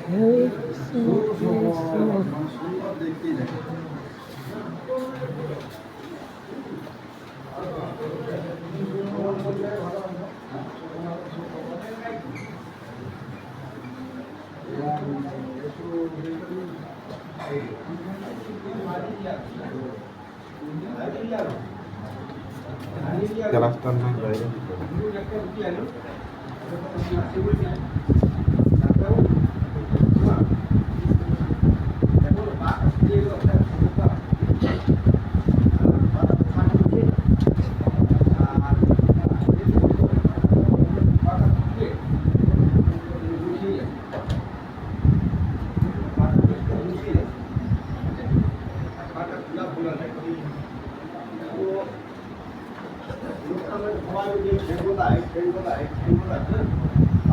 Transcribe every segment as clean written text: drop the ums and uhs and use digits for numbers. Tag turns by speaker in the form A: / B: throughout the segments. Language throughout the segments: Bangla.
A: Hare Krishna, Hare Krishna.
B: ক্লাসটার নাম বাইরে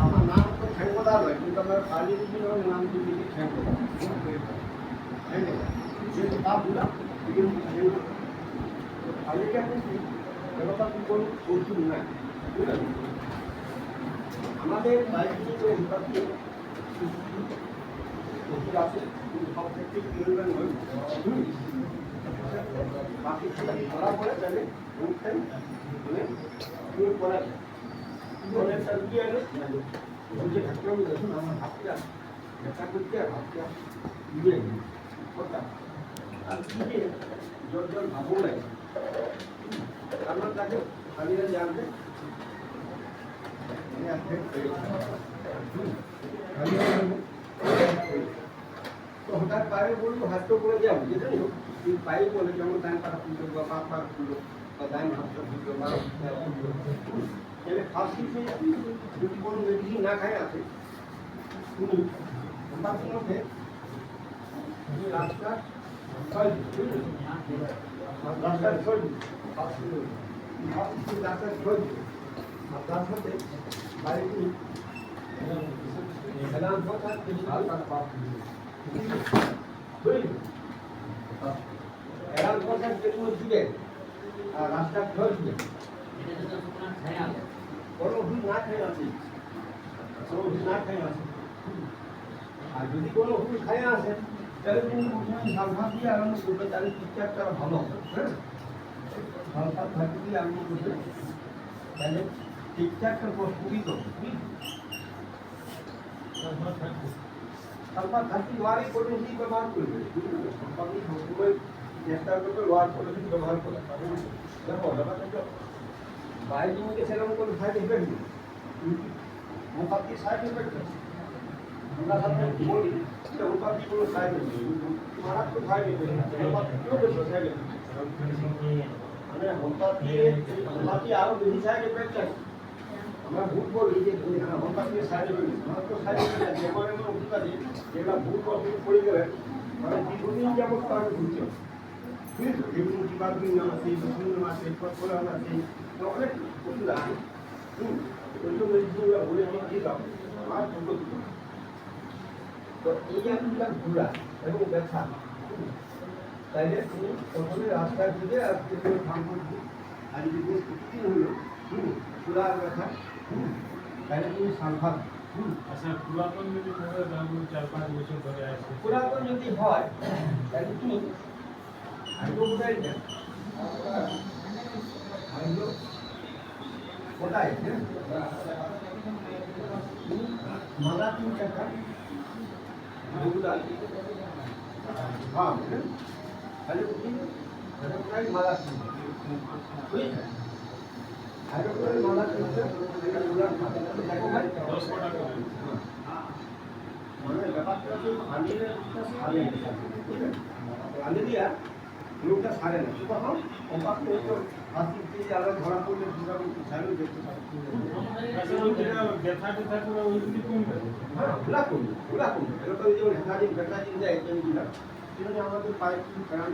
C: আমার নাম তো ঠেঙ্গোদা নয়, কিন্তু আমার কালী দেবীর নাম দিদি ঠেঙ্গোদা। যেহেতু তা বুঝলাম কালীকে দেবতা কোনো কৌতুক নাই, বুঝলেন? আমাদের বাইরে আছে সব থেকে বাকি ধরা পড়ে তাহলে উঠতেন করা যায়। অনেকটা রুগী এলো বুঝে থাকতে হবে, দেখুন আমার ভাবটা দেখা করতে ভাবটা বুঝে করতাম আর বুঝে জল জল ভাবও লাগে আপনার তাকে খালিরা জানবে তো হঠাৎ পায়ে বললো হাত তো করে যাবো যে জানি পায়ে বলে যেমন ডান পাটা খুললো বা পা পা খুললো বা ডান হাতটা খুললো বা ফার্স্ট যদি কোনো মেডিসিন না খায় আছে উনি তার মধ্যে রাস্তার রাস্তার ছয় রাস্তার ছয় আর তার সাথে বাড়িতে এলাম কথা এলাম কথা যেগুলো দিবে আর রাস্তার ছয় দিবে কোনো ওষুধ না খেয়ে আসি, কোনো ওষুধ না খেয়ে আসে। আর যদি কোনো ওষুধ খেয়ে আসেন তাহলে কিন্তু প্রথমে ঝালভাত দিয়ে আরম্ভ করবে, তাহলে ঠিকঠাকটা ভালো হবে। হ্যাঁ, ঝালভাত ভাতি দিয়ে আরম্ভ করবে, তাহলে ঠিকঠাকটা প্রস্ফুটিত হবে। ঝালভাত ভাতি লোয়ারই পদ্ধতি ব্যবহার করবে, আপনি সবসময় চেষ্টা করবে লোয়ার পদ্ধতি ব্যবহার করে। দেখো ব্যাপারটা বাইরে জমিতে সেরকম কোনো সাইড ইফেক্ট নেই, হোমিওপ্যাথি সাইড ইফেক্ট আছে। আমরা সাধারণত বলি যে হোমিওপ্যাথি কোনো সাইড নেই, মারাত্মক সাইড ইফেক্ট আছে, হোমিওপ্যাথিও বেশি সাইড ইফেক্ট মানে হোমিওপ্যাথি আরও বেশি সাইড ইফেক্ট আছে। আমরা ভুল বলি যে হোমিওপ্যাথি সাইড ইফেক্ট, মারাত্মক সাইড ইফেক্ট আছে। এমন এমন ওষুধ আছে যেগুলো ভুল অসুখ পড়ে গেলে মানে দীর্ঘদিন যেমন তার ঘুরছে, বুঝেছো? যেগুলো টিবারবিন আছে, বসুন আছে, ফসফরাস আছে, অনেক ওষুধ আছে। ওইসব মেডিসিনগুলো বলে আমি দিলাম আর দুটো দিলাম। তো এই যে আপনার ঘোরা এবং ব্যথা, তাইলে তুমি প্রথমে রাস্তায় খুঁজে আর তুমি ভাঙবো আর যদি বেশ কিছুদিন হলো ঘোরা আর ব্যথা, তাহলে তুমি সালফার।
D: আচ্ছা, পুরাতন যদি হয় তাহলে 4-5 বছর ধরে আছে,
C: পুরাতন যদি হয় তাহলে তুমি হাইড্রোবোটাইড দেন, হাইড্রো কোটায় মালা 3 টাকা রেগুলার তাহলে তুমি হাইড্রোবোটাইড মালা হাইড্রোবোটাইড মালা রেগুলার দেখো ভাই
D: 10 টাকা করে।
C: মানে ব্যাপারটা হচ্ছে আনে দিয়া লোকটা সারে না, তখন কম্পাক্ট তো হাতি দিয়ে আলাদা ধরা পড়লে দুটা সারে দেখতে পারে।
D: আচ্ছা, ওই যেটা ব্যথা ট্যাথা করে ওইগুলি কমবে?
C: হ্যাঁ, ওরা করবে এরকম যেমন হেঁটাদিন ফেটাদিন যায় এগুলা সেখানে আমাদের পায়ে কারণ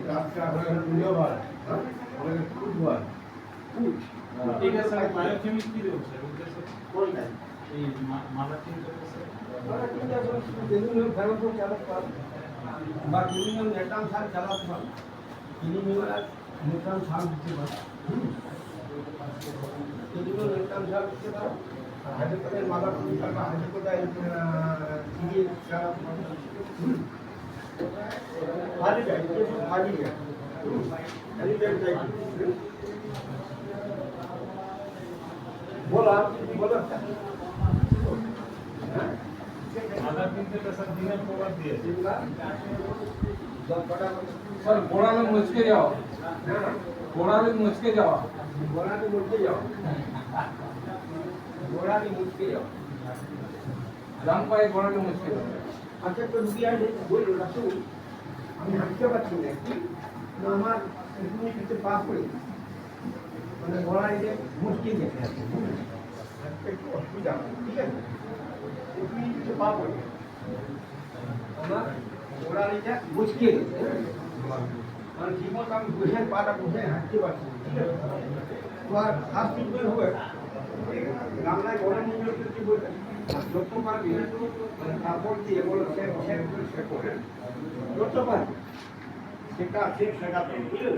C: রাস্তা হ্যাঁ আমাদের খুব হয়
D: ঠিক আছে, বায়োকেমিক কি দেবো স্যার?
C: কোনটাই
D: এই মালা কি দেবো স্যার?
C: আমরা কিন্তু আসলে বিভিন্ন ফেরত চালাতে পারবো বা বিভিন্ন নেটাম সার চালাতে পারবো, বিভিন্ন নেটাম সার দিতে পারবো, বিভিন্ন নেটাম সার দিতে পারবো হাইড্রোকোডের মাদার বা হাইড্রোকোডাইল দিয়ে ভালো যায় ভালো যায় बोला बोला
D: আধার কিনতে তো স্যার দিনের পর দিয়ে
A: सर घोड़ा में मुझके जाओ घोड़ा में मुझके जाओ
C: घोड़ा में मुझके जाओ घोड़ा में मुझके जाओ
A: राम पाए घोड़ा में मुझके जाओ
C: আচ্ছা তো রুগী আসে বললো রাসুল আমি হাঁটতে পারছি না কি না আমার এখানে কিছু পা পড়ে মানে ঘোড়া এসে মুশকিল দেখে আছে একটু অসুবিধা হয়, ঠিক আছে একটু কিছু পা পড়ে আমার ঘোড়া এসে মুশকিল মানে ঠিকমতো আমি বসে পাটা বসে হাঁটতে পারছি না, ঠিক আছে তো আর ফার্স্ট ট্রিটমেন্ট হবে রান্নায় গরম মূল্য কি বলতে যত পারবি মানে কাপড় দিয়ে বলো সে করে যত পারবি সেটা ঠিক শেখাতে বুঝলেন